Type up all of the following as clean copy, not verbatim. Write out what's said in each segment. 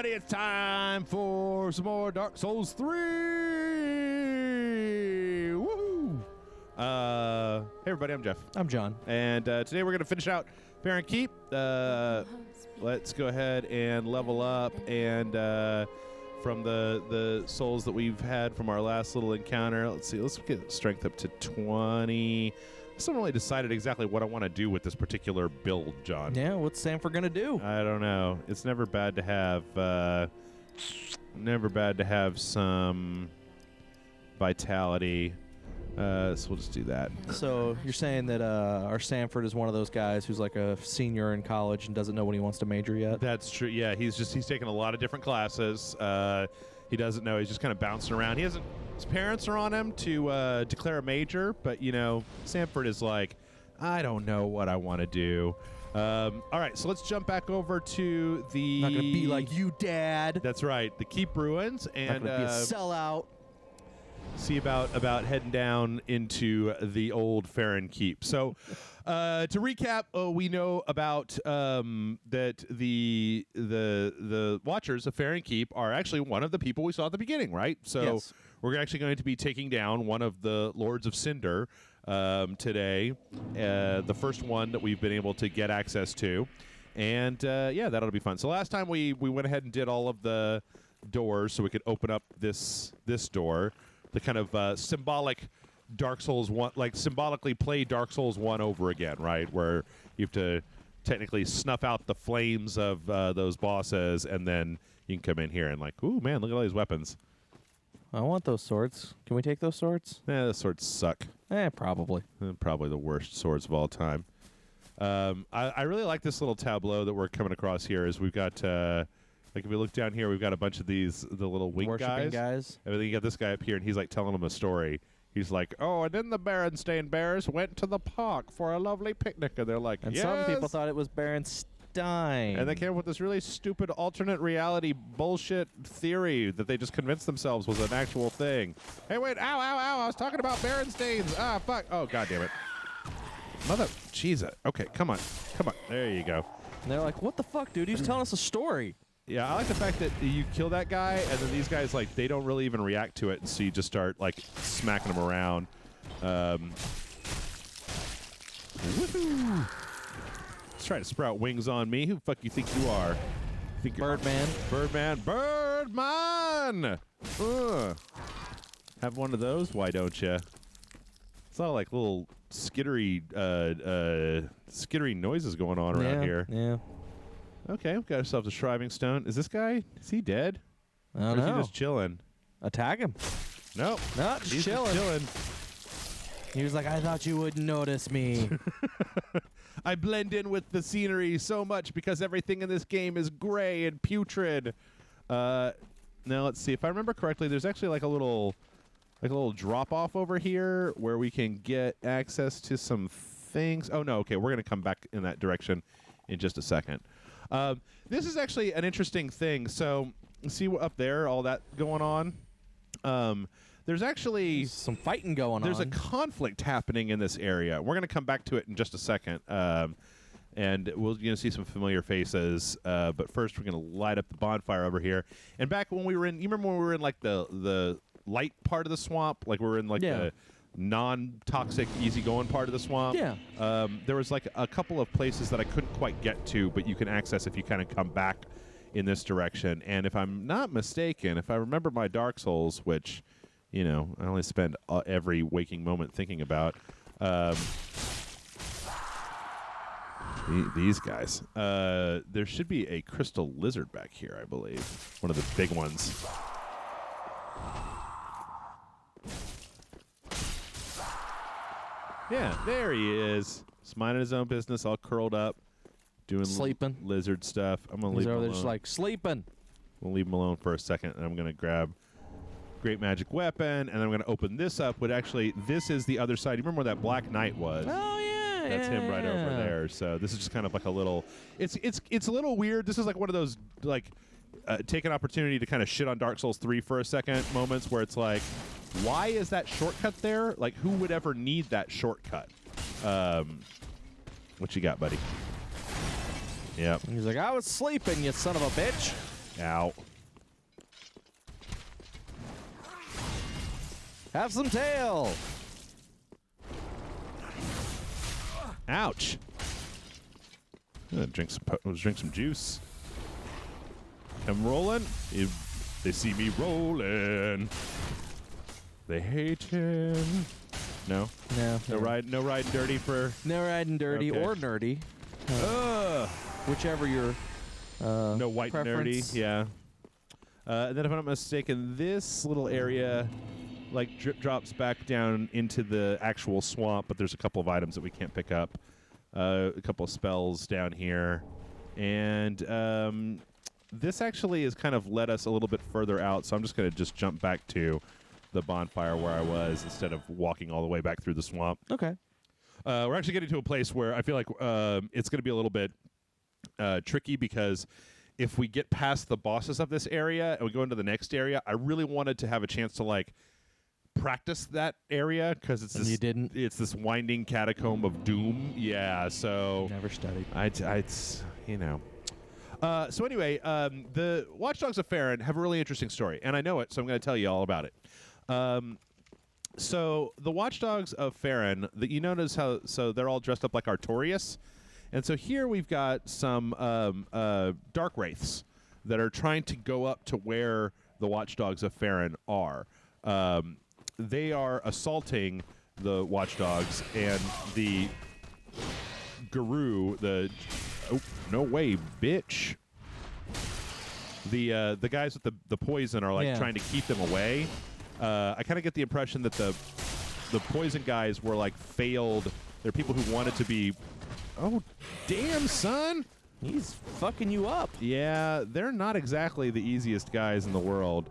everybody, it's time for some more Dark Souls 3! Woohoo! Hey everybody, I'm Jeff. I'm John. And today we're going to finish out Baron Keep. Let's go ahead and level up, and from the souls that we've had from our last little encounter, let's see, let's get strength up to 20. I still haven't really decided exactly what I want to do with this particular build, John. Yeah, what's Sanford gonna do? I don't know. It's never bad to have some vitality. So we'll just do that. So you're saying that our Sanford is one of those guys who's like a senior in college and doesn't know when he wants to major yet? That's true. Yeah, he's taken a lot of different classes. He doesn't know. He's just kind of bouncing around. His parents are on him to declare a major, but you know, Sanford is like, I don't know what I want to do. All right, so let's jump back over to the. Not gonna be like you, Dad. That's right, the Keep ruins, and not gonna be a sellout. See about heading down into the old Farron Keep. So, to recap, we know about that the Watchers of Farron Keep are actually one of the people we saw at the beginning, right? So yes. We're actually going to be taking down one of the Lords of Cinder today, the first one that we've been able to get access to, and yeah, that'll be fun. So last time we went ahead and did all of the doors so we could open up this door. The kind of symbolic Dark Souls 1, like symbolically play Dark Souls 1 over again, right? Where you have to technically snuff out the flames of those bosses, and then you can come in here and like, ooh, man, look at all these weapons. I want those swords. Can we take those swords? The swords suck. Probably. Probably the worst swords of all time. I really like this little tableau that we're coming across here. Is we've got... like, if we look down here, we've got a bunch of the little wing guys. And then you got this guy up here, and he's, like, telling them a story. He's like, oh, and then the Berenstain Bears went to the park for a lovely picnic. And they're like, and yes! Some people thought it was Berenstain. And they came up with this really stupid alternate reality bullshit theory that they just convinced themselves was an actual thing. Hey, wait, ow, I was talking about Berenstains. Ah, fuck. Oh, God damn it. Mother, Jesus. Okay, come on. There you go. And they're like, what the fuck, dude? He's telling us a story. Yeah, I like the fact that you kill that guy, and then these guys, like, they don't really even react to it, and so you just start, like, smacking them around. Woohoo! Let's try to sprout wings on me. Who the fuck you think you are? Think Birdman. Birdman! Have one of those? Why don't you? It's all like little skittery noises going on around here. Yeah. Okay, we've got ourselves a shriving stone. Is this guy, is he dead? I don't know. Or is he just chilling? Attack him. Nope. No, just chilling. He was like, I thought you wouldn't notice me. I blend in with the scenery so much because everything in this game is gray and putrid. Now, let's see. If I remember correctly, there's actually like a little drop-off over here where we can get access to some things. Oh, no. Okay, we're going to come back in that direction in just a second. This is actually an interesting thing. So, see up there, all that going on? There's actually... some fighting going on. There's a conflict happening in this area. We're going to come back to it in just a second. And we're going to see some familiar faces. But first, we're going to light up the bonfire over here. And back when we were in... You remember when we were in, like, the light part of the swamp? Like, we were in, like, the non-toxic, easy-going part of the swamp. Yeah. There was like a couple of places that I couldn't quite get to, but you can access if you kind of come back in this direction. And if I'm not mistaken, if I remember my Dark Souls, which, you know, I only spend every waking moment thinking about, these guys. There should be a crystal lizard back here, I believe. One of the big ones. Yeah, there he is. Just minding his own business, all curled up, doing sleeping lizard stuff. I'm gonna leave him alone. Just like sleeping. We'll leave him alone for a second, and I'm gonna grab great magic weapon, and then I'm gonna open this up. But actually, this is the other side. You remember where that Black Knight was? Oh yeah, that's him right over there. So this is just kind of like a little. It's a little weird. This is like one of those like take an opportunity to kind of shit on Dark Souls 3 for a second moments where it's like, why is that shortcut there? Like, who would ever need that shortcut? What you got, buddy? Yep. He's like, I was sleeping, you son of a bitch. Ow. Have some tail. Ouch. Drink some juice. I'm rolling. If they see me rolling, they hate him. No, no riding dirty for. No riding dirty Okay. or nerdy, whichever your no white preference. nerdy. Yeah. And then if I'm not mistaken, this little area like drops back down into the actual swamp, but there's a couple of items that we can't pick up. A couple of spells down here, and this actually has kind of led us a little bit further out, so I'm just going to just jump back to the bonfire where I was instead of walking all the way back through the swamp. Okay. We're actually getting to a place where I feel like it's going to be a little bit tricky, because if we get past the bosses of this area and we go into the next area, I really wanted to have a chance to like practice that area, because it's You didn't? It's this winding catacomb of doom. Yeah, so Never studied. you know. So anyway, the Watch Dogs of Farron have a really interesting story, and I know it, so I'm going to tell you all about it. So the Watch Dogs of Farron, you notice how they're all dressed up like Artorias, and so here we've got some dark wraiths that are trying to go up to where the Watch Dogs of Farron are. They are assaulting the Watch Dogs, and the Guru, oh, no way, bitch. The guys with the poison are like trying to keep them away. I kind of get the impression that the poison guys were like failed. They're people who wanted to be. Oh, damn, son. He's fucking you up. Yeah, they're not exactly the easiest guys in the world.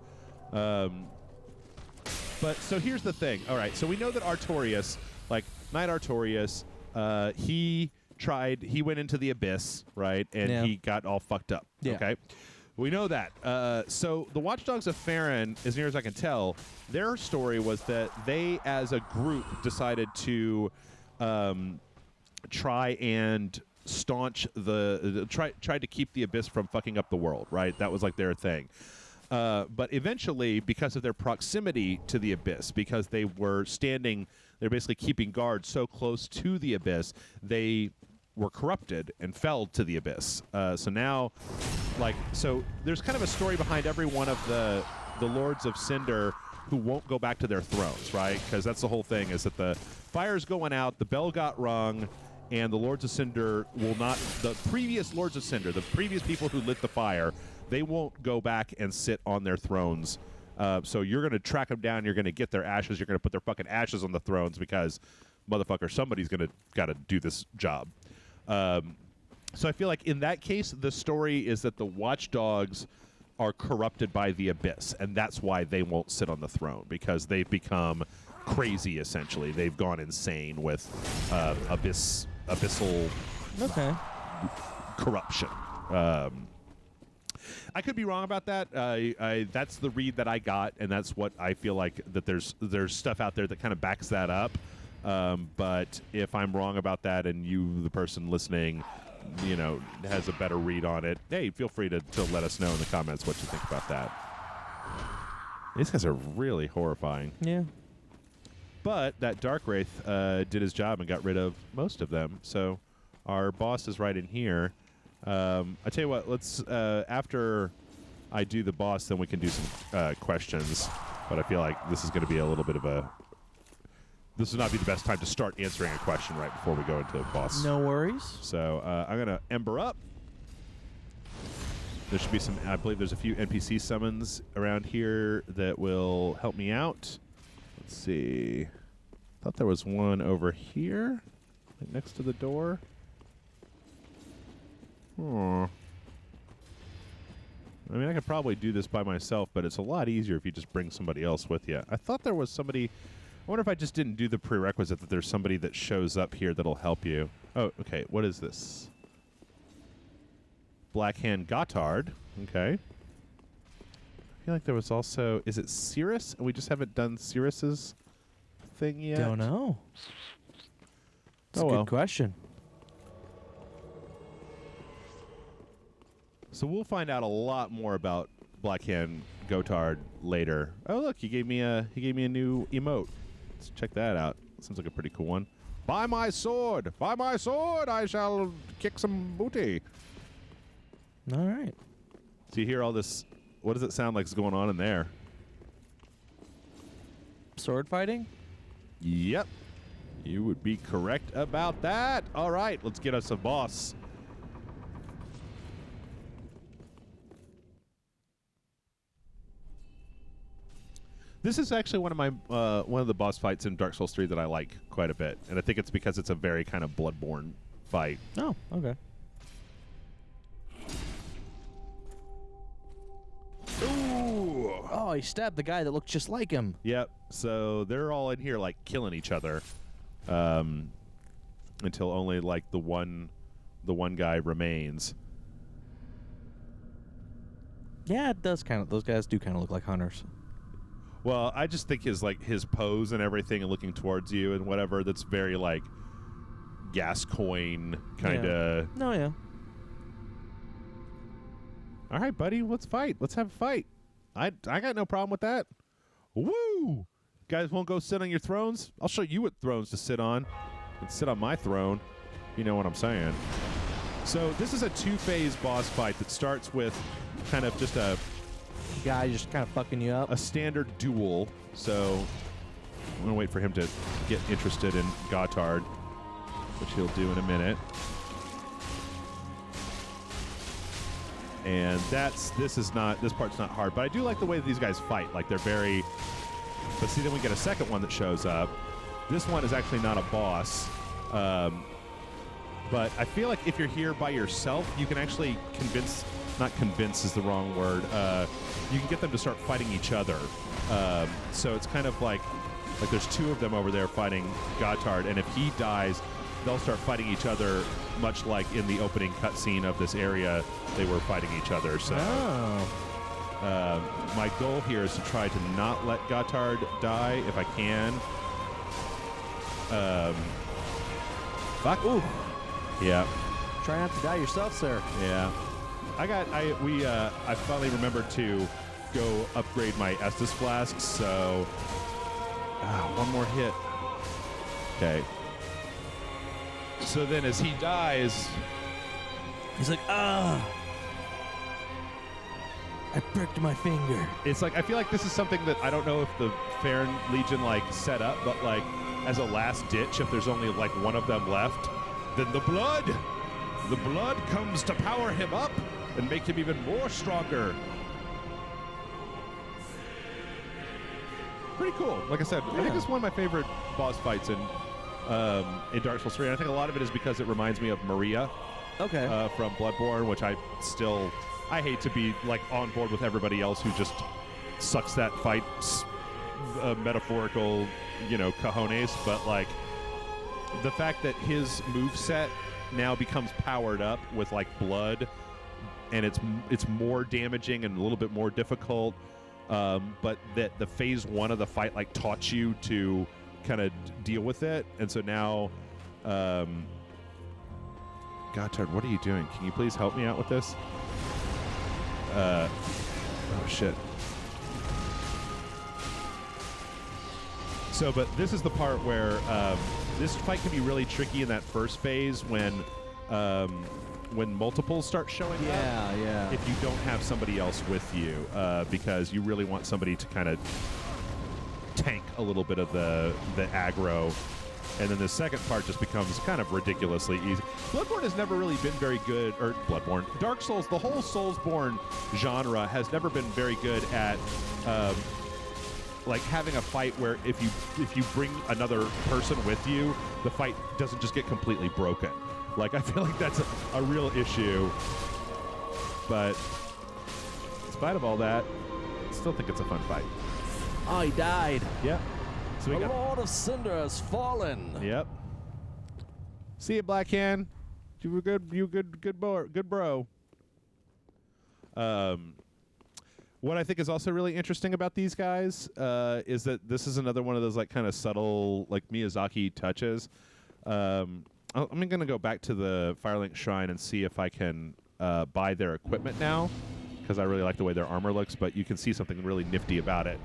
But so here's the thing. All right, so we know that Artorias, like Knight Artorias, he went into the abyss, right? And he got all fucked up. Yeah. Okay. We know that. So the Watch Dogs of Farron, as near as I can tell, their story was that they, as a group, decided to try and staunch tried to keep the abyss from fucking up the world, right? That was like their thing. But eventually, because of their proximity to the abyss, because they're basically keeping guard so close to the abyss, they were corrupted and fell to the abyss. So now, so there's kind of a story behind every one of the Lords of Cinder who won't go back to their thrones, right? Because that's the whole thing, is that the fire's going out, the bell got rung, and the Lords of Cinder will not, the previous Lords of Cinder, the previous people who lit the fire, they won't go back and sit on their thrones. So you're going to track them down, you're going to get their ashes, you're going to put their fucking ashes on the thrones, because, motherfucker, somebody's got to do this job. So I feel like in that case, the story is that the watchdogs are corrupted by the abyss, and that's why they won't sit on the throne, because they've become crazy, essentially. They've gone insane with abyssal corruption. I could be wrong about that. That's the read that I got, and that's what I feel like, that there's stuff out there that kind of backs that up. But if I'm wrong about that, and you, the person listening, has a better read on it, hey, feel free to let us know in the comments what you think about that. These guys are really horrifying. Yeah. But that Dark Wraith did his job and got rid of most of them. So our boss is right in here. I tell you what, let's after I do the boss, then we can do some questions. But I feel like this is going to be a little bit of a... This would not be the best time to start answering a question right before we go into the boss. No worries. So I'm going to Ember up. There should be some... I believe there's a few NPC summons around here that will help me out. Let's see. I thought there was one over here, like next to the door. I mean, I could probably do this by myself, but it's a lot easier if you just bring somebody else with you. I thought there was somebody... I wonder if I just didn't do the prerequisite that there's somebody that shows up here that'll help you. Oh, okay. What is this? Blackhand Gothard. Okay. I feel like there was also... Is it Cirrus? We just haven't done Cirrus's thing yet? Don't know. That's a good question. So we'll find out a lot more about Blackhand Gotard later. Oh look, he gave me a new emote. Let's check that out. Sounds like a pretty cool one. By my sword, I shall kick some booty. All right. So you hear all this? What does it sound like is going on in there? Sword fighting? Yep. You would be correct about that. All right, let's get us a boss. This is actually one of the boss fights in Dark Souls 3 that I like quite a bit, and I think it's because it's a very kind of Bloodborne fight. Oh, okay. Ooh! Oh, he stabbed the guy that looked just like him. Yep. So they're all in here like killing each other, until only like the one guy remains. Yeah, it does kind of. Those guys do kind of look like hunters. Well, I just think his pose and everything and looking towards you and whatever, that's very like Gascoigne kind of. Yeah. No, yeah. All right, buddy, let's fight. Let's have a fight. I got no problem with that. Woo! Guys won't go sit on your thrones? I'll show you what thrones to sit on. And sit on my throne. You know what I'm saying. So this is a two-phase boss fight that starts with kind of just a Guy just kind of fucking you up. a standard duel. So I'm going to wait for him to get interested in Gotard, which he'll do in a minute. And this part's not hard, but I do like the way that these guys fight. Like they're very, but see, then we get a second one that shows up. This one is actually not a boss, but I feel like if you're here by yourself, you can actually not convince is the wrong word. You can get them to start fighting each other. So it's kind of like there's two of them over there fighting Gotard, and if he dies, they'll start fighting each other, much like in the opening cutscene of this area, they were fighting each other. So my goal here is to try to not let Gotard die if I can. Fuck. Ooh. Yeah. Try not to die yourself, sir. Yeah. I finally remembered to go upgrade my Estus flasks, so one more hit. Okay. So then as he dies, he's like, I pricked my finger. it's like I feel like this is something that I don't know if the Farron Legion like set up, but like as a last ditch, if there's only like one of them left, then the blood comes to power him up and make him even more stronger. Pretty cool. Like I said, I think it's one of my favorite boss fights in Dark Souls 3. And I think a lot of it is because it reminds me of Maria. Okay. From Bloodborne, which I hate to be like on board with everybody else who just sucks that fight metaphorical, cojones, but like the fact that his moveset now becomes powered up with like blood, and it's more damaging and a little bit more difficult, but that the phase one of the fight like taught you to kind of deal with it, and so now Gotard, what are you doing? Can you please help me out with this? Oh shit. So, but this is the part where this fight can be really tricky in that first phase when multiples start showing up. Yeah. If you don't have somebody else with you, because you really want somebody to kind of tank a little bit of the aggro. And then the second part just becomes kind of ridiculously easy. Bloodborne has never really been very good, or Bloodborne, Dark Souls, the whole Soulsborne genre has never been very good at like having a fight where if you bring another person with you, the fight doesn't just get completely broken. Like I feel like that's a real issue. But in spite of all that, I still think it's a fun fight. Oh, he died. Yep. So The Lord of Cinder has fallen. Yep. See you, Blackhand. You were good. You good bro. What I think is also really interesting about these guys is that this is another one of those like kind of subtle like Miyazaki touches. I'm gonna go back to the Firelink Shrine and see if I can buy their equipment now because I really like the way their armor looks, but you can see something really nifty about it.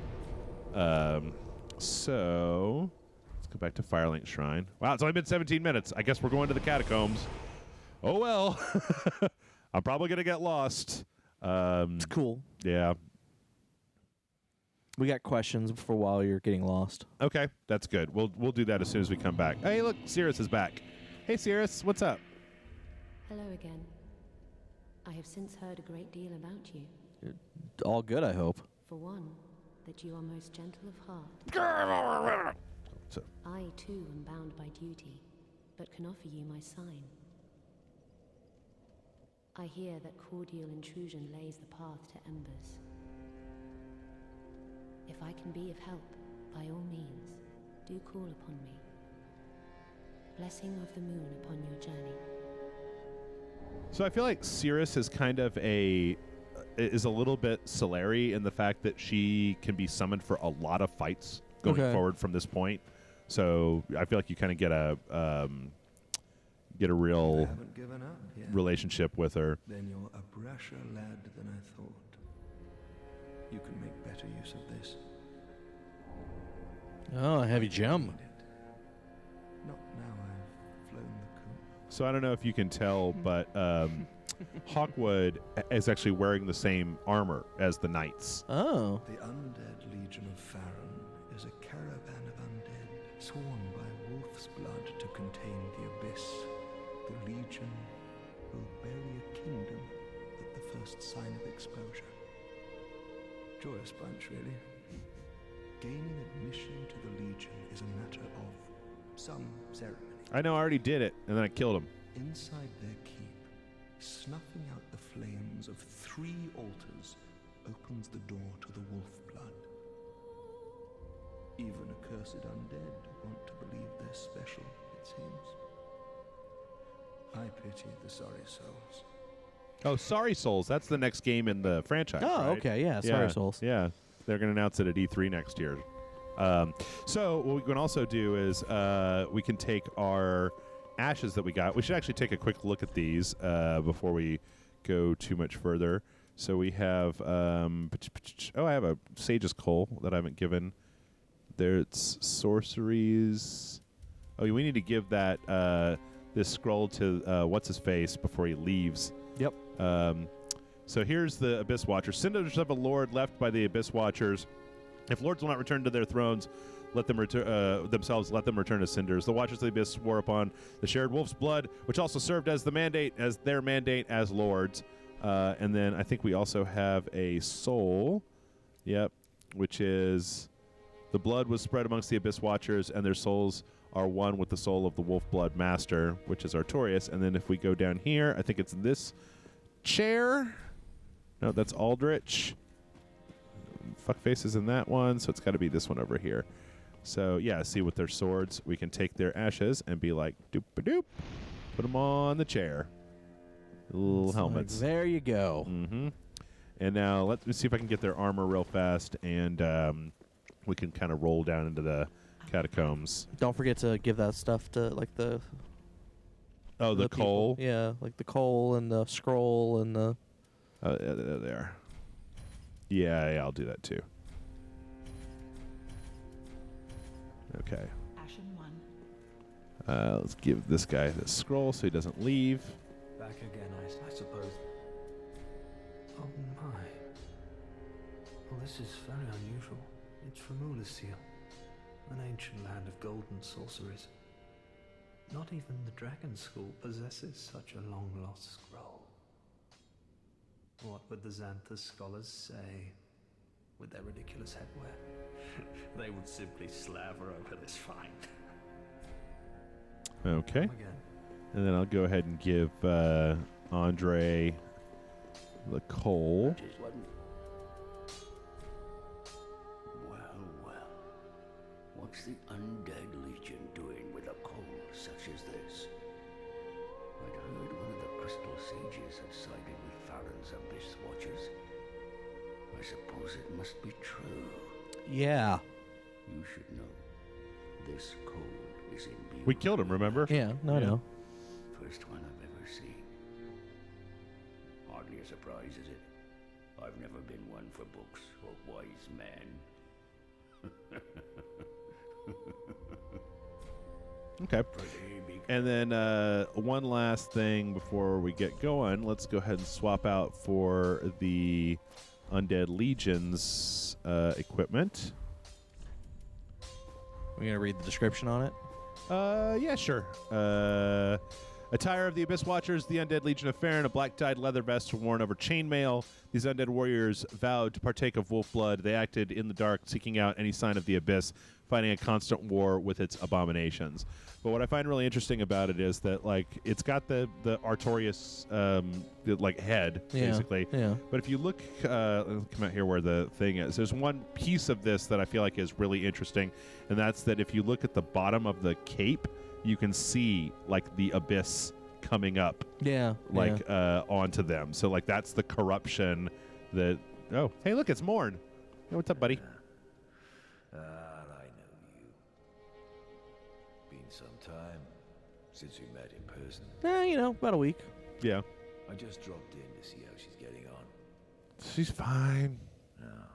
So let's go back to Firelink Shrine. Wow, it's only been 17 minutes. I guess we're going to the catacombs. Oh, well. I'm probably going to get lost. It's cool. Yeah. We got questions for while you're getting lost. Okay, that's good. We'll do that as soon as we come back. Hey, look, Cirrus is back. Hey, Cirrus, what's up? Hello again. I have since heard a great deal about you. All good, I hope. For one, that you are most gentle of heart. So, I, too, am bound by duty, but can offer you my sign. I hear that cordial intrusion lays the path to embers. If I can be of help, by all means, do call upon me. Blessing of the moon upon your journey. so I feel like Cirrus is kind of is a little bit Solari in the fact that she can be summoned for a lot of fights going forward from this point. So I feel like you kind of get a real haven't given up yet. relationship with her. Then you're a brasher lad than I thought. You can make better use of this. Oh, a heavy gem. Need it. Not now I've flown the coop. So I don't know if you can tell, but Hawkwood is actually wearing the same armor as the knights. Oh. The undead legion of Farron is a caravan of undead sworn by wolf's blood to contain the abyss. The legion will bury a kingdom at the first sign of exposure. Joyous bunch, really. Gaining admission to the legion is a matter of some ceremony. I know, I already did it, and then I killed him. Inside their keep, snuffing out the flames of 3 altars opens the door to the wolf blood. Even accursed undead want to believe they're special, it seems. I pity the sorry souls. Oh, Sorry Souls. That's the next game in the franchise. Oh, right? okay. Yeah, Sorry Souls. Yeah, they're going to announce it at E3 next year. So what we can also do is we can take our ashes that we got. We should actually take a quick look at these before we go too much further. So we have, I have a Sage's Coal that I haven't given. There's sorceries. Oh, we need to give that this scroll to what's-his-face before he leaves. Yep. So here's the Abyss Watchers. Cinders of a lord left by the Abyss Watchers. If lords will not return to their thrones, let them return themselves. Let them return to cinders. The Watchers of the Abyss swore upon the shared wolf's blood, which also served as their mandate as lords. And then I think we also have a soul. Yep, which is the blood was spread amongst the Abyss Watchers, and their souls are one with the soul of the Wolf Blood Master, which is Artorias. And then if we go down here, I think it's this chair. No, that's Aldrich. Fuckface is in that one, so it's got to be this one over here. So, yeah, see, with their swords, we can take their ashes and be like, doop-a-doop, put them on the chair. Little helmets. Like, there you go. Mm-hmm. And now let me see if I can get their armor real fast, and we can kind of roll down into the catacombs. Don't forget to give that stuff to, like, the... Oh, the coal? People. Yeah, like the coal and the scroll and the... Oh, there. Yeah, I'll do that too. Okay. Ashen 1. Let's give this guy the scroll so he doesn't leave. Back again, I suppose. Oh my. Well, this is very unusual. It's from Ulasil, an ancient land of golden sorceries. Not even the Dragon School possesses such a long-lost scroll. What would the Xanthus scholars say with their ridiculous headwear? They would simply slaver over this find. Okay. Again. And then I'll go ahead and give Andre the coal. Well. What's the undead legion doing with a coal such as this? I'd heard one of the crystal sages had sided with Farron's Abyss Watchers. I suppose it must be true. Yeah. You should know. This coal is imbued. We killed him, remember? Yeah, no. First one I've ever seen. a surprise, is it? I've never been one for books or wise men. Okay. Pretty big. And then one last thing before we get going. Let's go ahead and swap out for the Undead Legion's equipment. We're gonna read the description on it. Yeah, sure. Attire of the Abyss Watchers, the Undead Legion of Farron, a black-dyed leather vest worn over chainmail. These undead warriors vowed to partake of wolf blood. They acted in the dark, seeking out any sign of the Abyss, fighting a constant war with its abominations. But what I find really interesting about it is that, like, it's got the Artorias, like, head, basically. Yeah. But if you look, come out here where the thing is, there's one piece of this that I feel like is really interesting, and that's that if you look at the bottom of the cape, you can see, like, the Abyss coming up, Yeah. like, onto them. So, like, that's the corruption that... Oh, hey, look, it's Morn. Hey, what's up, buddy? I know you. Been some time since we met in person. About a week. Yeah. I just dropped in to see how she's getting on. She's fine. Now,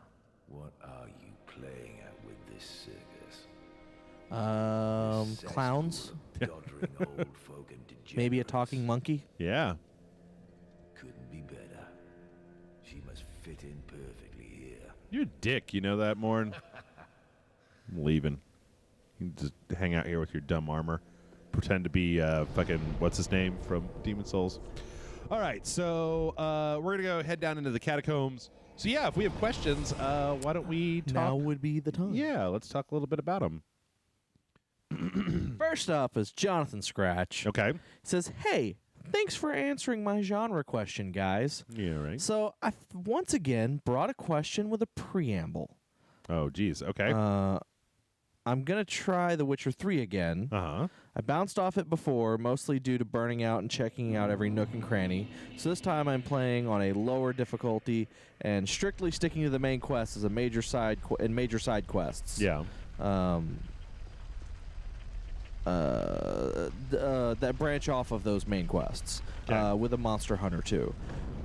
what are you playing at with this circus? Clowns. Doddering old folk and degenerates. Maybe a talking monkey. Yeah. Couldn't be better. She must fit in perfectly here. You're a dick. You know that, Morn? I'm leaving. You can just hang out here with your dumb armor. Pretend to be fucking, what's his name from Demon Souls. All right, so we're going to go head down into the catacombs. So, yeah, if we have questions, why don't we talk? Now would be the time. Yeah, let's talk a little bit about them. First up is Jonathan Scratch. Okay. Says, hey, thanks for answering my genre question, guys. Yeah, right. So I once again brought a question with a preamble. Oh, geez. Okay. I'm going to try The Witcher 3 again. Uh-huh. I bounced off it before, mostly due to burning out and checking out every nook and cranny. So this time I'm playing on a lower difficulty and strictly sticking to the main quest as a major side quests. Yeah. That branch off of those main quests with a Monster Hunter too.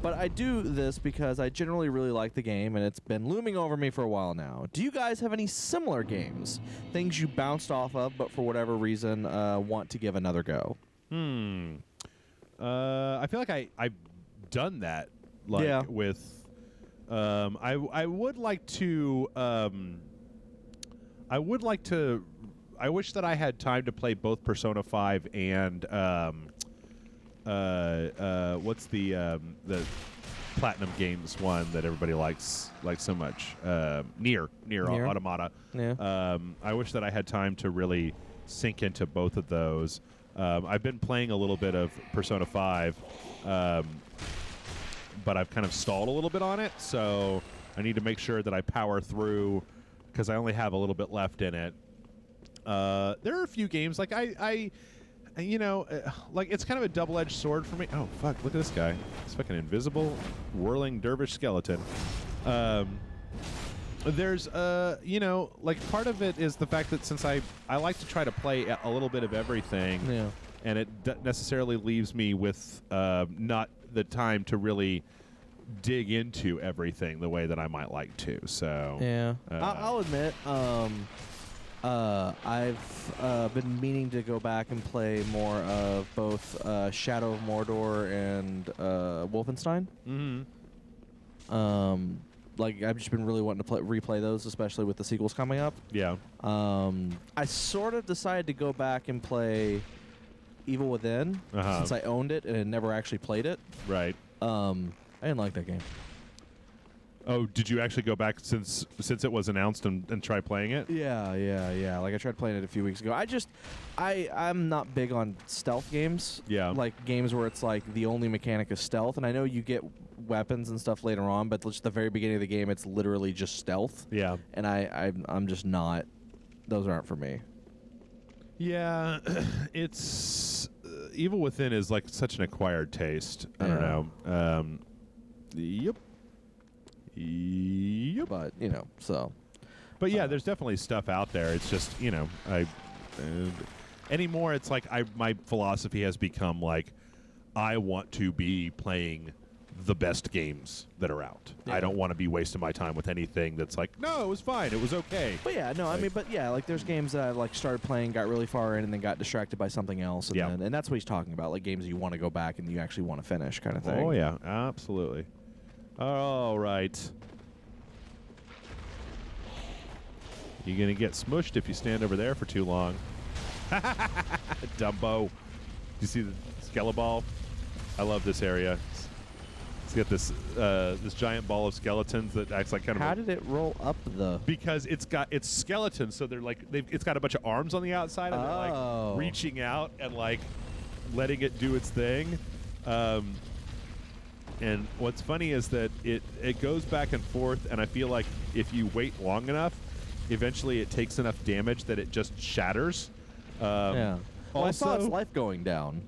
But I do this because I generally really like the game, and it's been looming over me for a while now. Do you guys have any similar games? Things you bounced off of, but for whatever reason want to give another go? I feel like I've done that. Like with, I would like to. I wish that I had time to play both Persona 5 and what's the Platinum Games one that everybody likes so much? Nier Automata. Yeah. I wish that I had time to really sink into both of those. I've been playing a little bit of Persona 5, but I've kind of stalled a little bit on it, so I need to make sure that I power through because I only have a little bit left in it. There are a few games like I like it's kind of a double-edged sword for me. Oh fuck! Look at this guy. He's fucking invisible, whirling dervish skeleton. There's like part of it is the fact that since I like to try to play a little bit of everything, and it necessarily leaves me with not the time to really dig into everything the way that I might like to. So I'll admit. I've been meaning to go back and play more of both Shadow of Mordor and Wolfenstein. Mm-hmm. Like I've just been really wanting to replay those, especially with the sequels coming up. Yeah. I sort of decided to go back and play Evil Within since I owned it and had never actually played it. Right. I didn't like that game. Oh, did you actually go back since it was announced and try playing it? Yeah. Like I tried playing it a few weeks ago. I'm not big on stealth games. Yeah. Like games where it's like the only mechanic is stealth, and I know you get weapons and stuff later on, but just the very beginning of the game, it's literally just stealth. Yeah. And I'm just not. Those aren't for me. Yeah, it's Evil Within is like such an acquired taste. I don't know. Yep. But so. But yeah, there's definitely stuff out there. It's just anymore. It's like my philosophy has become like I want to be playing the best games that are out. Yeah. I don't want to be wasting my time with anything that's like, no, it was fine, it was okay. But yeah, no, I mean, but yeah, like there's games that I like started playing, got really far in, and then got distracted by something else, and Yeah. and that's what he's talking about, like games you want to go back and you actually want to finish, kind of thing. Oh yeah, absolutely. All right. You're gonna get smushed if you stand over there for too long. Dumbo. You see the Skeleball? I love this area. It's got this this giant ball of skeletons that acts like kind of. How did it roll up the? Because it's skeletons, so they're like it's got a bunch of arms on the outside, and they're like reaching out and like letting it do its thing. And what's funny is that it goes back and forth, and I feel like if you wait long enough, eventually it takes enough damage that it just shatters. Yeah. Well, I saw its also- life going down.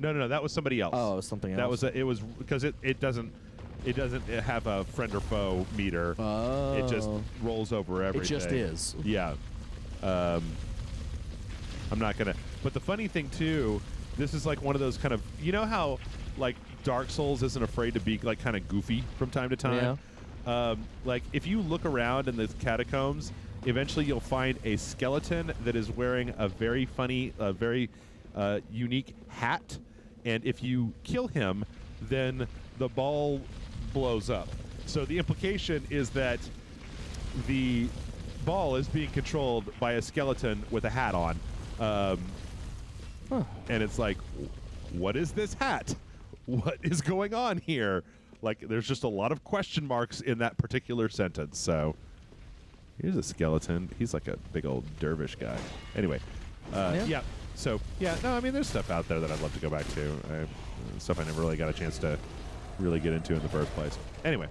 No, that was somebody else. Oh, it was something else. That was it was because it doesn't have a friend or foe meter. Oh. It just rolls over everything. It just is. Yeah. I'm not gonna. But the funny thing too, this is like one of those kind of, you know how like Dark Souls isn't afraid to be like kind of goofy from time to time. Yeah. Like if you look around in the catacombs, eventually you'll find a skeleton that is wearing a very funny, very unique hat. And if you kill him, then the ball blows up. So the implication is that the ball is being controlled by a skeleton with a hat on. And it's like, what is this hat? What is going on here? Like, there's just a lot of question marks in that particular sentence. So here's a skeleton. He's like a big old dervish guy. Anyway, yeah. So, yeah, no, I mean, there's stuff out there that I'd love to go back to. Stuff I never really got a chance to really get into in the first place. Anyway,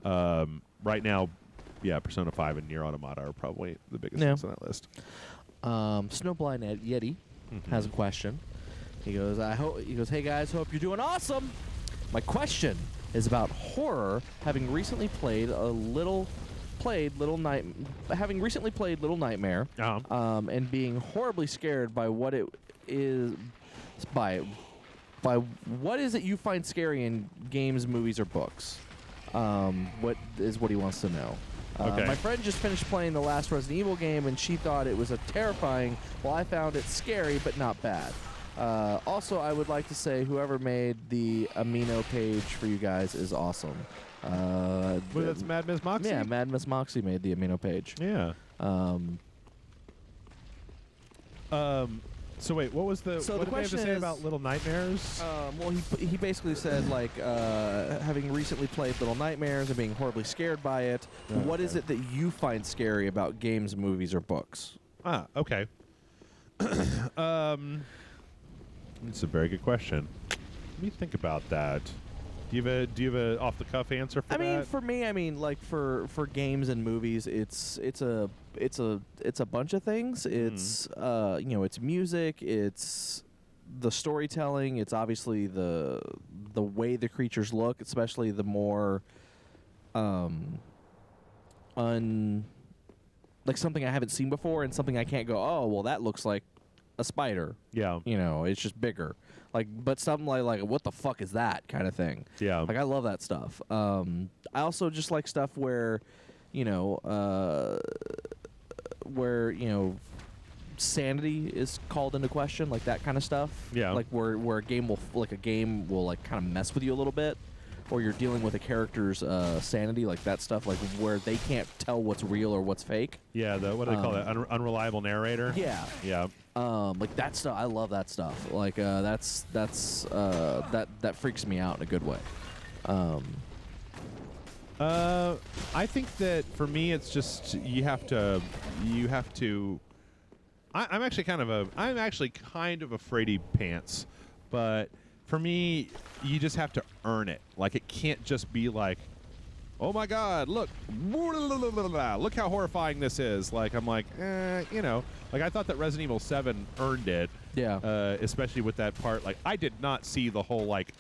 right now, yeah, Persona 5 and Nier Automata are probably the biggest things on that list. Snowblind Yeti has a question. He goes, hey guys, hope you're doing awesome. My question is about horror, having recently played Little Nightmare, and being horribly scared by what it is by what is it you find scary in games, movies, or books? What he wants to know. Okay. My friend just finished playing the last Resident Evil game, and she thought it was terrifying, while I found it scary but not bad. Also, I would like to say whoever made the Amino page for you guys is awesome. Well, that's Mad Miss Moxie? Yeah, Mad Miss Moxie made the Amino page. Yeah. So wait, what was the? So what the did they have to question say is, about Little Nightmares? Well, he basically said like having recently played Little Nightmares and being horribly scared by it. What is it that you find scary about games, movies, or books? Okay. It's a very good question. Let me think about that. Do you have a off the cuff answer for that? I mean, for me, like for games and movies, it's a bunch of things. It's it's music, it's the storytelling, it's obviously the way the creatures look, especially the more like something I haven't seen before and something I can't go, oh well, that looks like a spider. Yeah. It's just bigger. Like, but something like what the fuck is that kind of thing. Yeah. Like, I love that stuff. I also just like stuff where, sanity is called into question, like that kind of stuff. Yeah. Like where a game will kind of mess with you a little bit, or you're dealing with a character's sanity, like that stuff, like where they can't tell what's real or what's fake. Yeah. What do they call that? Unreliable narrator. Yeah. Yeah. Like that stuff, I love that stuff. Like that freaks me out in a good way. I think that for me, it's just you have to. I'm actually kind of a fraidy pants, but for me, you just have to earn it. Like, it can't just be like, oh my God, look how horrifying this is. Like, I'm like, like I thought that Resident Evil 7 earned it. Yeah. Especially with that part. Like, I did not see the whole like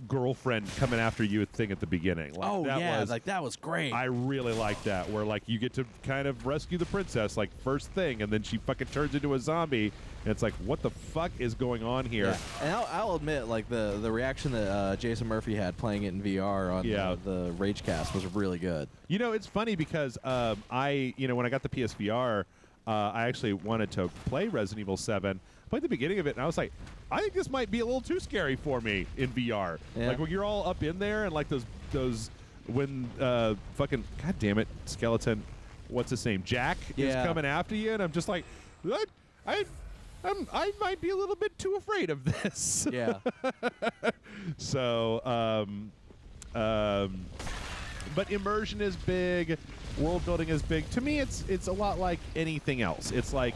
girlfriend coming after you thing at the beginning. Like, Oh that yeah, was, like that was great. I really like that, where like you get to kind of rescue the princess like first thing, and then she fucking turns into a zombie, and it's like, what the fuck is going on here? Yeah. And I'll admit, like the reaction that Jason Murphy had playing it in VR on the Ragecast was really good. You know, it's funny because when I got the PSVR, I actually wanted to play Resident Evil 7. I played the beginning of it, and I was like, I think this might be a little too scary for me in VR. Yeah. Like when you're all up in there, and like those when fucking goddamn it, skeleton, what's his name, Jack is coming after you, and I'm just like, I might be a little bit too afraid of this. Yeah. So, but immersion is big, world building is big. To me, it's a lot like anything else. It's like,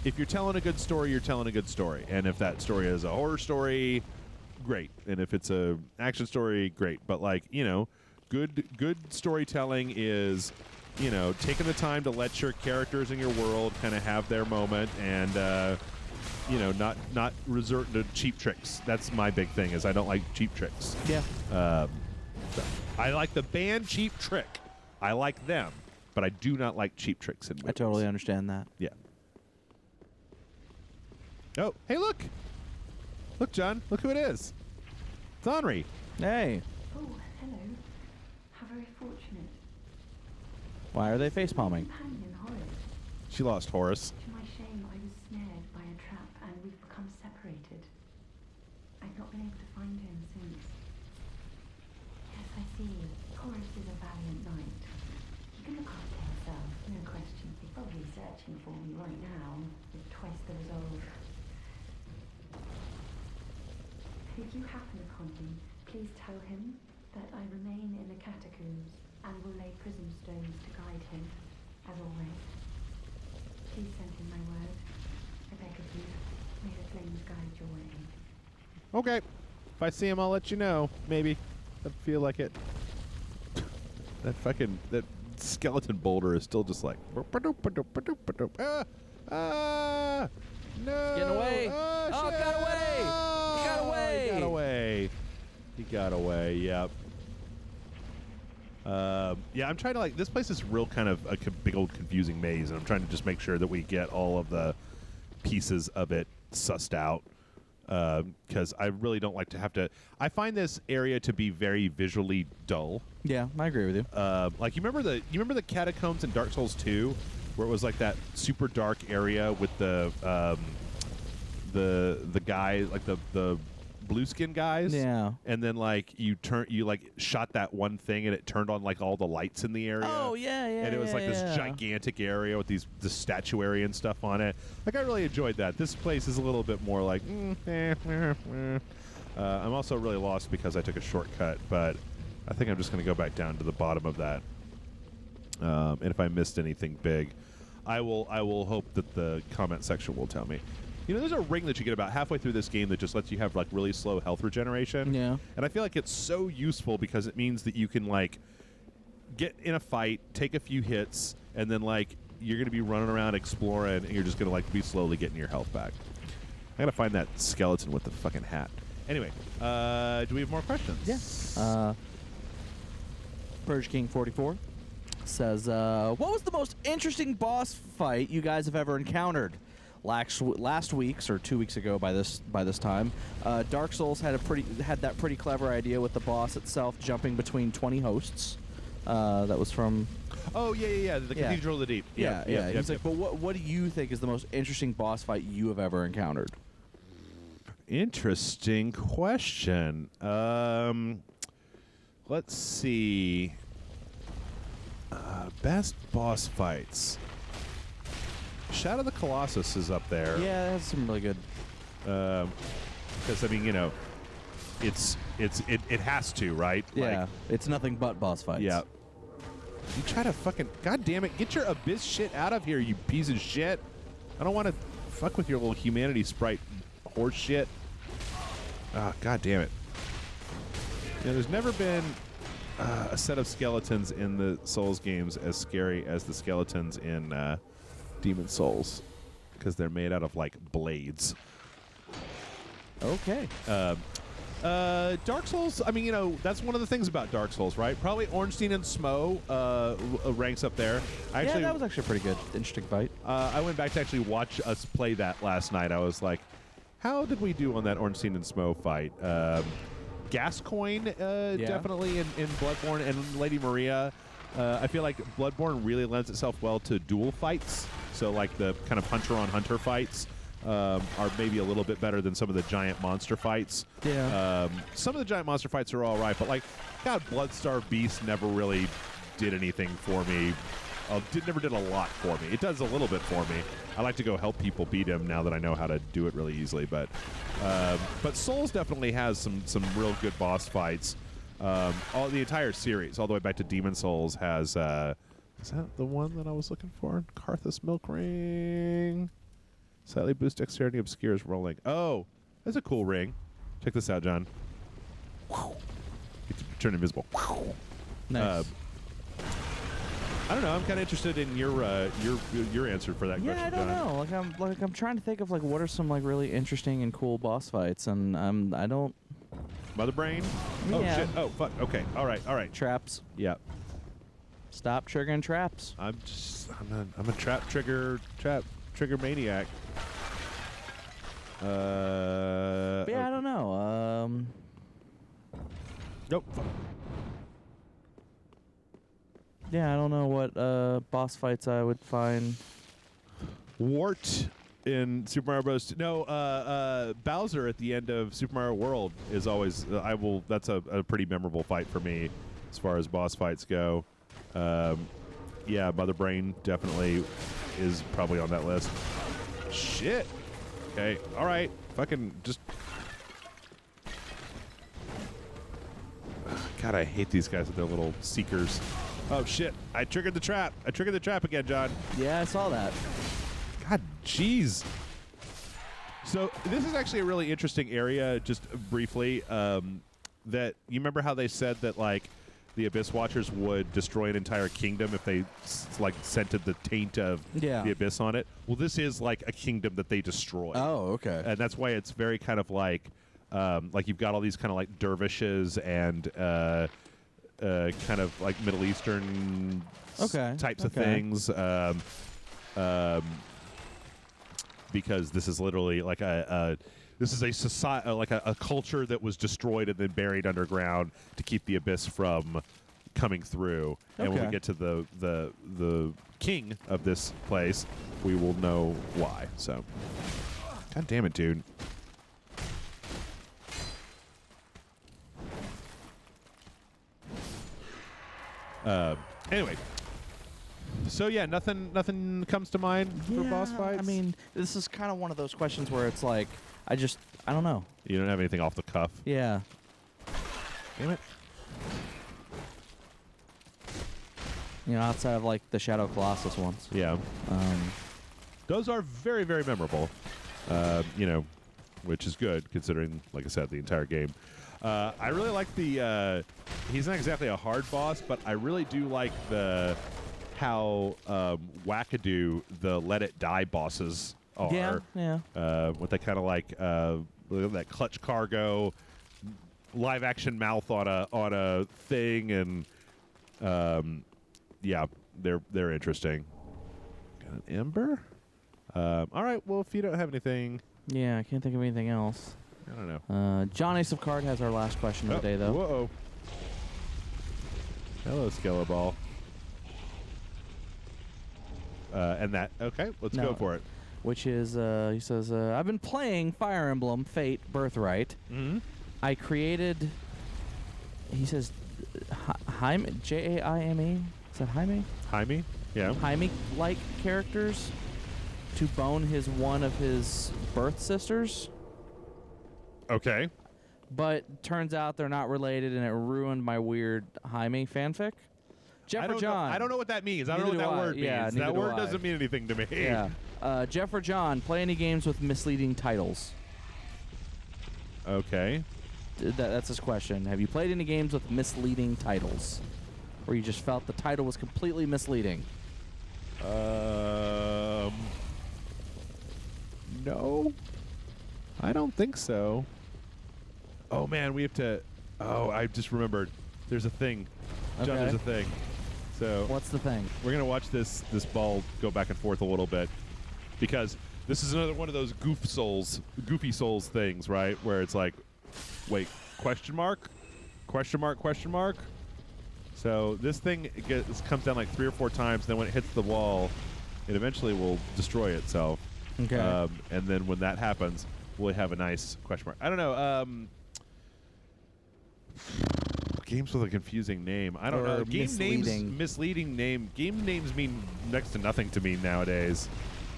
if you're telling a good story, you're telling a good story. And if that story is a horror story, great. And if it's a action story, great. But like, good storytelling is, taking the time to let your characters in your world kind of have their moment, and not resort to cheap tricks. That's my big thing, is I don't like cheap tricks. Yeah. So I like the band Cheap Trick. I like them, but I do not like cheap tricks in movies. I totally understand that. Yeah. Oh, hey, look. Look, John. Look who it is. It's Henri. Hey. Oh, hello. How very fortunate. Why are they face palming? Companion, Horace. She lost Horace. To my shame, I was snared by a trap and we've become separated. I've not been able to find him since. Yes, I see. Horace is a valiant knight. He can look after himself, no question. He's probably searching for me right now, with twice the resolve. If you happen upon him, please tell him that I remain in the catacombs and will lay prism stones to guide him, as always. Please send him my word. I beg of you. May the flames guide your way. Okay. If I see him, I'll let you know. Maybe. I feel like it. That skeleton boulder is still just like. No. Getting away. Oh, Shit. got away. He got away. He got away. He got away. Yep. I'm trying to this place is real kind of a big old confusing maze, and I'm trying to just make sure that we get all of the pieces of it sussed out, because I really don't like to have to. I find this area to be very visually dull. Yeah, I agree with you. Like you remember the catacombs in Dark Souls 2, where it was like that super dark area with the guy, like the blue skin guys. Yeah. And then like you shot that one thing, and it turned on like all the lights in the area. Oh yeah. And it was like this yeah. gigantic area with the statuary and stuff on it. Like I really enjoyed that. This place is a little bit more like. I'm also really lost because I took a shortcut, but I think I'm just going to go back down to the bottom of that. And if I missed anything big, I will hope that the comment section will tell me. There's a ring that you get about halfway through this game that just lets you have like really slow health regeneration. Yeah. And I feel like it's so useful because it means that you can like get in a fight, take a few hits, and then like you're going to be running around exploring, and you're just going to like be slowly getting your health back. I got to find that skeleton with the fucking hat. Anyway, do we have more questions? Yeah. Purge King 44 says, "What was the most interesting boss fight you guys have ever encountered?" Last week's or 2 weeks ago by this time, Dark Souls had that pretty clever idea with the boss itself jumping between 20 hosts. That was from. Oh yeah. The Cathedral of the Deep. Yeah. He's like, but what do you think is the most interesting boss fight you have ever encountered? Interesting question. Let's see. Best boss fights. Shadow of the Colossus is up there. Yeah, that's some really good. Because I mean, it has to, right? Yeah, Like, it's nothing but boss fights. yeah. You try to fucking goddamn it, get your abyss shit out of here, you piece of shit. I don't want to fuck with your little humanity sprite horse shit. Ah, god damn it. There's never been a set of skeletons in the Souls games as scary as the skeletons in Demon Souls, because they're made out of like blades. Okay. Dark Souls, I mean, you know, that's one of the things about Dark Souls, right? Probably Ornstein and Smo ranks up there. Yeah, that was actually a pretty good, interesting fight. I went back to actually watch us play that last night. I was like, how did we do on that Ornstein and Smo fight? Gascoigne, definitely in Bloodborne, and Lady Maria. I feel like Bloodborne really lends itself well to duel fights. So, like, the kind of hunter-on-hunter fights are maybe a little bit better than some of the giant monster fights. Yeah. Some of the giant monster fights are all right, but, like, God, Bloodstarved Beast never really did anything for me. Never did a lot for me. It does a little bit for me. I like to go help people beat him now that I know how to do it really easily. But Souls definitely has some real good boss fights. All the entire series, all the way back to Demon Souls, has. Is that the one that I was looking for? Karthus Milk Ring. Slightly boost dexterity, obscures rolling. Oh, that's a cool ring. Check this out, John. Get to turn invisible. Nice. I don't know. I'm kind of interested in your answer for that question, Yeah, I don't John. know. I'm trying to think of like what are some like really interesting and cool boss fights, and I don't. Mother Brain. Yeah. Oh shit. Oh fuck. Okay. All right. Traps. Yeah. Stop triggering traps. I'm a trigger maniac. But yeah, I don't know. Nope. Fuck. Yeah, I don't know what boss fights I would find. Wart in Super Mario Bros. No, Bowser at the end of Super Mario World is always. That's a pretty memorable fight for me, as far as boss fights go. Yeah, Mother Brain definitely is probably on that list. Shit. Okay. All right. Fucking just. God, I hate these guys with their little seekers. Oh shit! I triggered the trap. I triggered the trap again, John. Yeah, I saw that. God, jeez. So this is actually a really interesting area. Just briefly, that you remember how they said that like the Abyss Watchers would destroy an entire kingdom if they like scented the taint of the Abyss on it. Well, this is like a kingdom that they destroy. Oh, okay. And that's why it's very kind of like you've got all these kind of like dervishes and kind of like Middle Eastern types of things. Because this is literally like this is a society, like a culture that was destroyed and then buried underground to keep the Abyss from coming through. And when we get to the king of this place, we will know why. So, God damn it, dude. Anyway. So yeah, nothing comes to mind for boss fights? I mean, this is kind of one of those questions where it's like, I don't know. You don't have anything off the cuff? Yeah. Damn it. You know, outside of like the Shadow Colossus ones. Yeah. Those are very, very memorable. You know, which is good considering, like I said, the entire game. I really like the. He's not exactly a hard boss, but I really do like how wackadoo the Let It Die bosses are. Yeah. With that kind of like that clutch cargo, live action mouth on a thing, and yeah, they're interesting. Got an ember. All right. Well, if you don't have anything. Yeah, I can't think of anything else. I don't know. John Ace of Card has our last question of the day, though. Whoa. Hello, Skeleball. And that, okay, let's go for it. Which is, he says, I've been playing Fire Emblem Fate Birthright. Mm-hmm. I created, he says, Jaime, Jaime? Is that Jaime? Jaime, yeah. Jaime-like characters to bone one of his birth sisters. Okay. But turns out they're not related, and it ruined my weird Jaime fanfic. Jeff or John? I don't know what that means. I don't know what that word means. That word doesn't mean anything to me. Yeah. Jeff or John, play any games with misleading titles? Okay. That's his question. Have you played any games with misleading titles? Where you just felt the title was completely misleading? No. I don't think so. Oh man, we have to. Oh, I just remembered. There's a thing. John, Okay. there's a thing. So What's the thing? we're gonna watch this ball go back and forth a little bit because this is another one of those goofy souls things, right? Where it's like, wait, question mark, question mark, question mark. So this thing comes down like 3 or 4 times. Then when it hits the wall, it eventually will destroy itself. Okay. And then when that happens, we'll have a nice question mark. I don't know. Games with a confusing name. I don't Or know. Game names, misleading. misleading name. Game names mean next to nothing to me nowadays.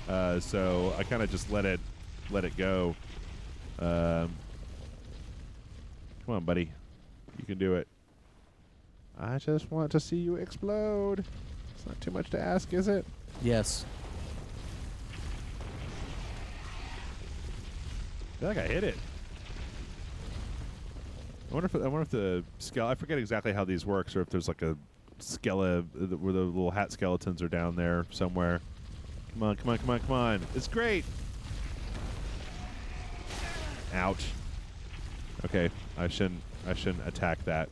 So I kind of just let it go. Come on, buddy. You can do it. I just want to see you explode. It's not too much to ask, is it? Yes. I feel like I hit it. I wonder if the I forget exactly how these works, or if there's like a where the little hat skeletons are down there somewhere. Come on, come on, come on, come on! It's great. Ouch. Okay, I shouldn't attack that.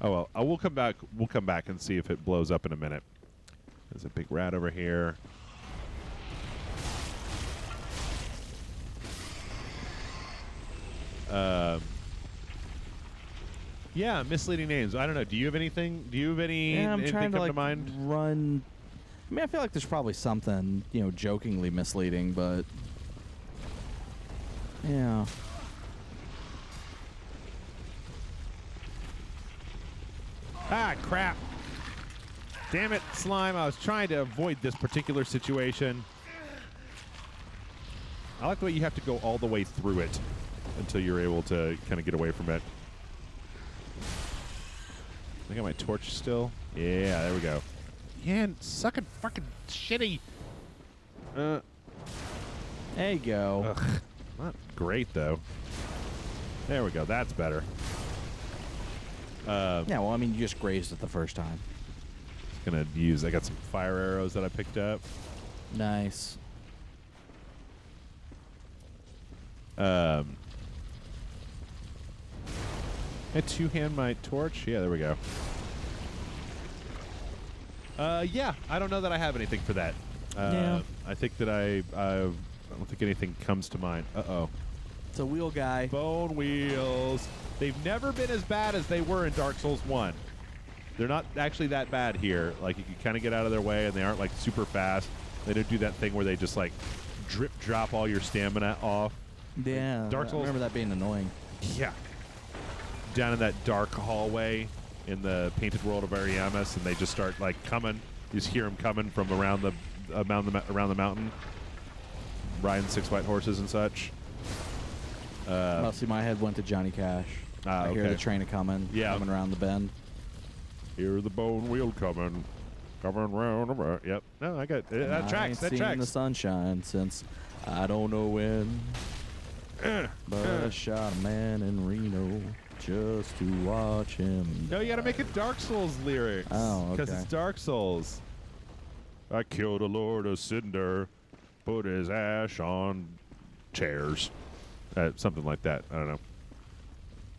Oh well, we'll come back. We'll come back and see if it blows up in a minute. There's a big rat over here. Yeah, misleading names. I don't know. Do you have anything? Do you have any? Yeah, I'm anything trying to come like to mind? run. I mean, I feel like there's probably something, jokingly misleading, but yeah. Ah, crap! Damn it, slime! I was trying to avoid this particular situation. I like the way you have to go all the way through it until you're able to kind of get away from it. I got my torch still. Yeah, there we go. Yeah, sucking fucking shitty. There you go. Ugh, not great though. There we go. That's better. Yeah, well, I mean, you just grazed it the first time. Gonna use. I got some fire arrows that I picked up. Nice. I two-hand my torch. Yeah, there we go. Yeah, I don't know that I have anything for that. Yeah. I think that I don't think anything comes to mind. Uh-oh. It's a wheel guy. Bone wheels. They've never been as bad as they were in Dark Souls 1. They're not actually that bad here. Like, you can kind of get out of their way, and they aren't, like, super fast. They don't do that thing where they just, like, drop all your stamina off. Yeah. Dark Souls- I remember that being annoying. Yeah. Down in that dark hallway in the painted world of Ariamis, and they just start, like, coming. You just hear them coming from around the mountain, riding 6 white horses and such. Mostly my head went to Johnny Cash. I hear okay. the train coming around the bend. Hear the bone wheel coming round about. Yep. No, I got that I tracks. ain't That seen tracks. the sunshine since I don't know when. But I shot a man in Reno just to watch him. No, you got to make it Dark Souls lyrics. Oh, okay. Because it's Dark Souls. I killed a Lord of Cinder, put his ash on chairs. Something like that. I don't know.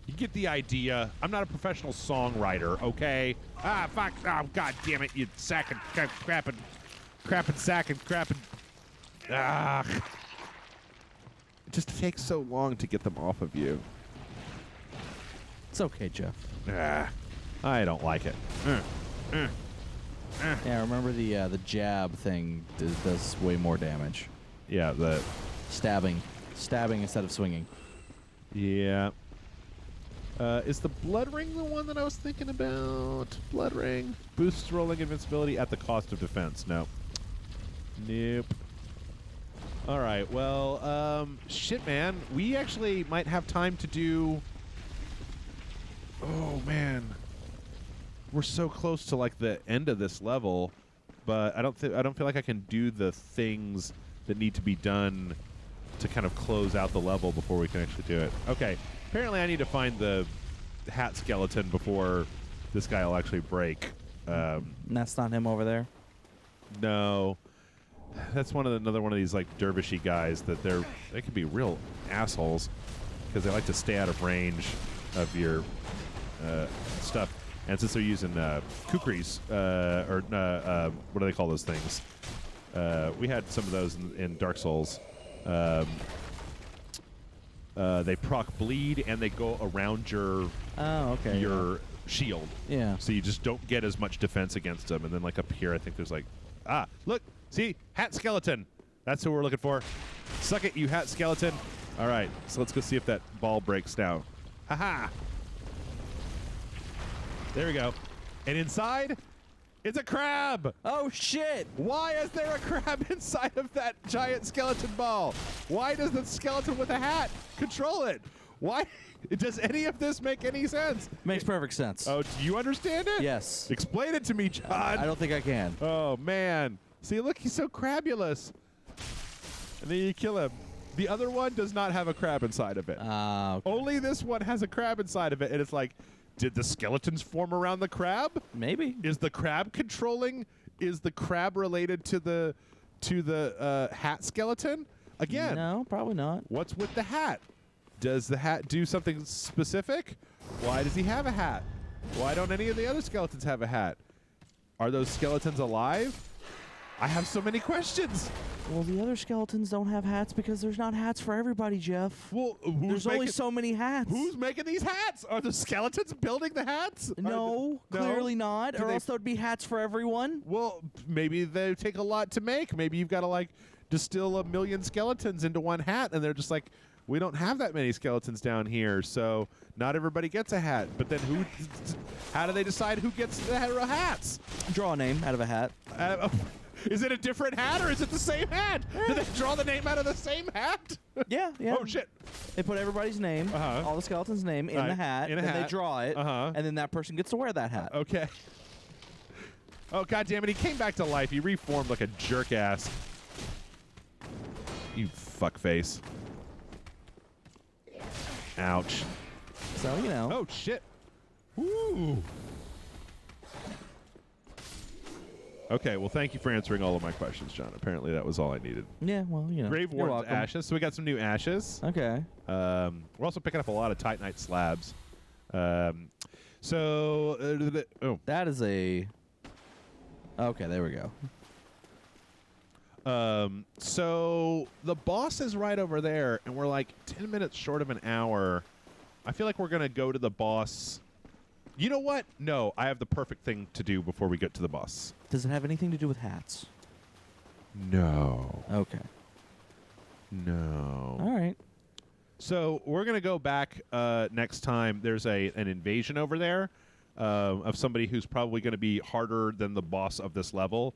You get the idea. I'm not a professional songwriter, okay? Ah, fuck. Oh, God damn it, you sacking, crapping. Ah. It just takes so long to get them off of you. It's okay, Jeff. Ah, I don't like it. Yeah, remember the jab thing does way more damage. Yeah, the... Stabbing instead of swinging. Yeah. Is the Blood Ring the one that I was thinking about? Blood Ring. Boosts rolling invincibility at the cost of defense. No. Nope. All right. Well, shit, man. We actually might have time to do... Oh, man. We're so close to, like, the end of this level, but I don't feel like I can do the things that need to be done to kind of close out the level before we can actually do it. Okay. Apparently I need to find the hat skeleton before this guy will actually break. And that's not him over there? No. That's another one of these like dervishy guys that they can be real assholes. because they like to stay out of range of your stuff. And since they're using kukris, what do they call those things? We had some of those in Dark Souls. They proc bleed and they go around your shield. Yeah. So you just don't get as much defense against them. And then like up here, I think there's like, look, see, hat skeleton. That's who we're looking for. Suck it, you hat skeleton. All right, so let's go see if that ball breaks now. Haha. There we go. And inside, it's a crab. Oh, shit. Why is there a crab inside of that giant skeleton ball? Why does the skeleton with a hat control it? Why? Does any of this make any sense? Makes perfect sense. Oh, do you understand it? Yes. Explain it to me, John. I don't think I can. Oh, man. See, look, he's so crabulous. And then you kill him. The other one does not have a crab inside of it. Okay. Only this one has a crab inside of it, and it's like, did the skeletons form around the crab? Maybe. Is the crab controlling? Is the crab related to the hat skeleton? Again, No, probably not. what's with the hat? Does the hat do something specific? Why does he have a hat? Why don't any of the other skeletons have a hat? Are those skeletons alive? I have so many questions. Well, the other skeletons don't have hats because there's not hats for everybody, Jeff. Well, There's only so many hats. Who's making these hats? Are the skeletons building the hats? No, clearly not. Do Or they- else there'd be hats for everyone. Well, maybe they take a lot to make. Maybe you've got to like distill 1 million skeletons into one hat, and they're just like, we don't have that many skeletons down here, so not everybody gets a hat. But then how do they decide who gets the hats? Draw a name out of a hat. Is it a different hat or is it the same hat? Do they draw the name out of the same hat? Yeah. Oh, shit. They put everybody's name, Uh-huh. all the skeleton's name, in Right, the hat, in a and hat. they draw it, Uh-huh. and then that person gets to wear that hat. Okay. Oh, God damn it. He came back to life. He reformed like a jerk ass. You fuckface. Ouch. So, you know. Oh, shit. Woo. Okay, well, thank you for answering all of my questions, John. Apparently that was all I needed. Yeah, well, you know. Grave you're Warden's welcome. ashes. So we got some new ashes. Okay. We're also picking up a lot of Titanite slabs. That is a... Okay, there we go. So the boss is right over there, and we're like 10 minutes short of an hour. I feel like we're going to go to the boss. You know what? No, I have the perfect thing to do before we get to the boss. Does it have anything to do with hats? No. Okay. No. All right. So we're going to go back next time. There's an invasion over there of somebody who's probably going to be harder than the boss of this level.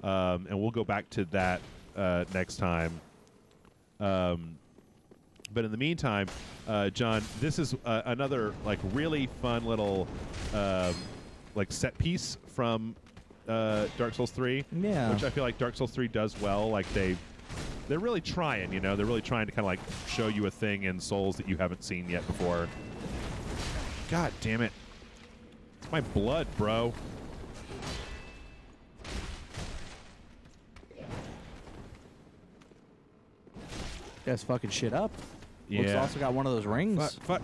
And we'll go back to that next time. But in the meantime, John, this is another like really fun little like set piece from Dark Souls 3. Yeah. Which I feel like Dark Souls 3 does well. Like they're really trying, you know. They're really trying to kind of like show you a thing in Souls that you haven't seen yet before. God damn it. It's my blood, bro. Guy's fucking shit up. Yeah. Looks also got one of those rings. Fuck.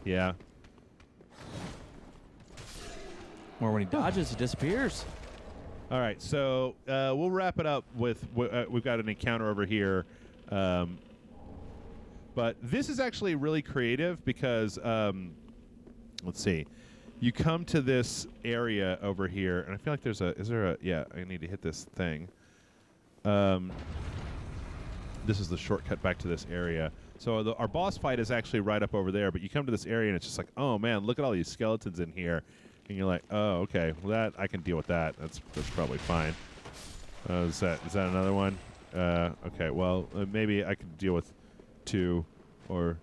Yeah. Where when he dodges, he disappears. All right, so we'll wrap it up with we've got an encounter over here, but this is actually really creative because let's see, you come to this area over here, and I feel like there's I need to hit this thing. This is the shortcut back to this area. So our boss fight is actually right up over there, but you come to this area and it's just like, oh man, look at all these skeletons in here. And you're like, oh, okay, well that I can deal with that. That's probably fine. Is that another one? Okay, well maybe I could deal with 2, or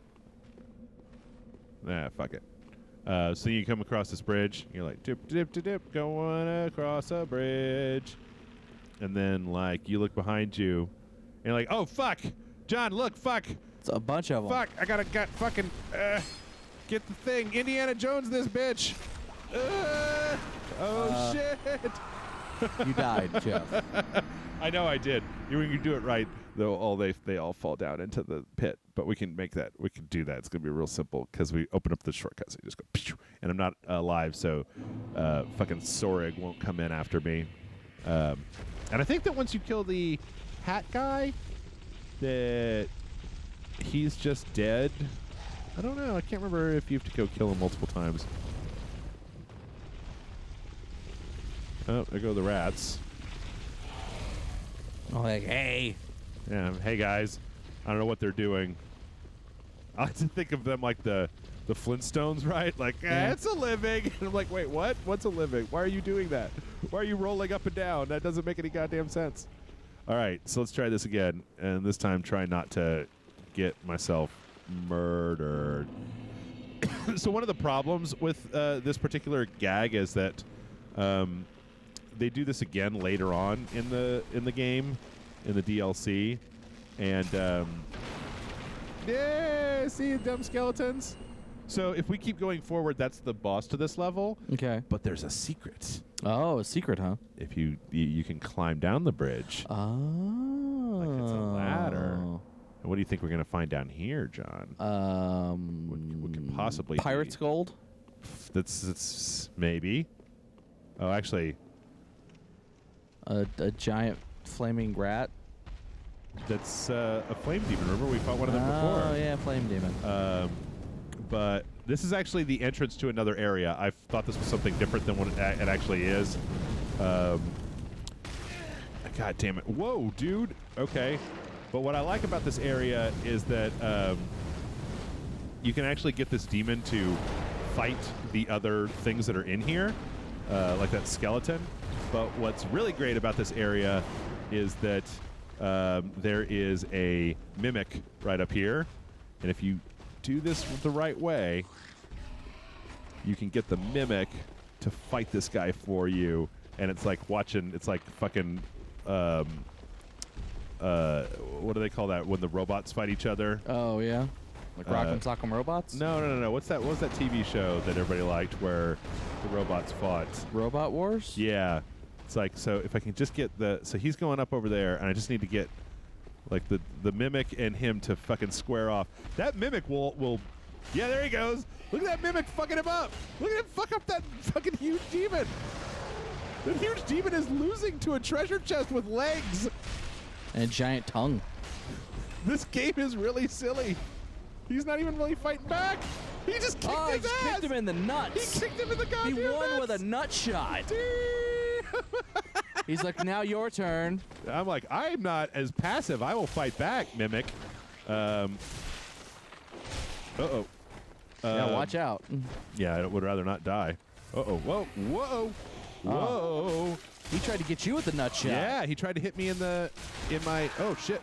fuck it. So you come across this bridge. You're like, dip, dip, dip, dip, going across a bridge, and then like you look behind you, and you're like, oh fuck, John, look, fuck. It's a bunch of them. Fuck, I got fucking get the thing. Indiana Jones this bitch. Shit. You died, Jeff. I know I did. When you do it right, they all fall down into the pit. but we can make that. We can do that. It's gonna be real simple because we open up the shortcuts. And you just go, pew, and I'm not alive, so fucking Sorig won't come in after me. And I think that once you kill the hat guy, that he's just dead. I don't know. I can't remember if you have to go kill him multiple times. Oh, there go the rats. Oh, like, hey. Yeah, hey guys. I don't know what they're doing. I like to think of them like the Flintstones, right? Like, it's a living. And I'm like, wait, what? What's a living? Why are you doing that? Why are you rolling up and down? That doesn't make any goddamn sense. All right, so let's try this again. And this time try not to get myself murdered. So one of the problems with this particular gag is that they do this again later on in the game, in the DLC. And, yeah, see dumb skeletons? So if we keep going forward, that's the boss to this level. Okay. But there's a secret. Oh, a secret, huh? If you can climb down the bridge. Oh. Like it's a ladder. And what do you think we're going to find down here, John? What could possibly Pirate's be? Gold? That's maybe. Oh, actually. A giant flaming rat? That's a flame demon. Remember we fought one of them before. Oh, yeah, flame demon. But this is actually the entrance to another area. I thought this was something different than what it actually is. God damn it. Whoa, dude. Okay. But what I like about this area is that you can actually get this demon to fight the other things that are in here, like that skeleton. But what's really great about this area is that there is a mimic right up here. And if you do this the right way, you can get the mimic to fight this guy for you. And it's like watching, it's like fucking, what do they call that when the robots fight each other? Oh, yeah. Like Rock'em Sock'em Robots? No. What was that TV show that everybody liked where the robots fought? Robot Wars? Yeah. It's like, so if I can just get so he's going up over there, and I just need to get like the mimic and him to fucking square off. That mimic will yeah, there he goes. Look at that mimic fucking him up. Look at him fuck up that fucking huge demon. The huge demon is losing to a treasure chest with legs. And a giant tongue. This game is really silly. He's not even really fighting back. He just kicked his ass. Kicked him in the nuts. He kicked him in the goddamn He won nuts. with a nut shot. He's like, now your turn. I'm like, I'm not as passive. I will fight back, mimic. Uh-oh. Yeah, watch out. Yeah, I would rather not die. Uh-oh. Whoa. Whoa. Whoa. He tried to get you with the nut shot. Yeah, he tried to hit me in my, oh, shit.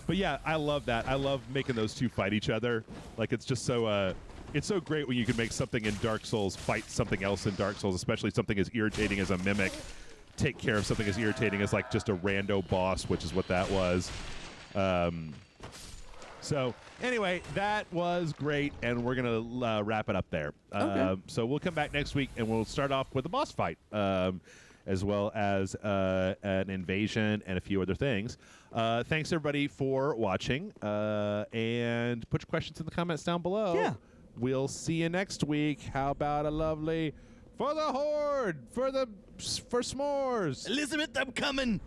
But yeah, I love that. I love making those two fight each other. Like, it's just so, it's so great when you can make something in Dark Souls fight something else in Dark Souls, especially something as irritating as a mimic. Take care of something as irritating as, like, just a rando boss, which is what that was. So, anyway, that was great, and we're going to wrap it up there. Okay. So we'll come back next week, and we'll start off with a boss fight, as well as an invasion and a few other things. Thanks, everybody, for watching, and put your questions in the comments down below. Yeah. We'll see you next week. How about a lovely... For the Horde! For s'mores! Elizabeth, I'm coming.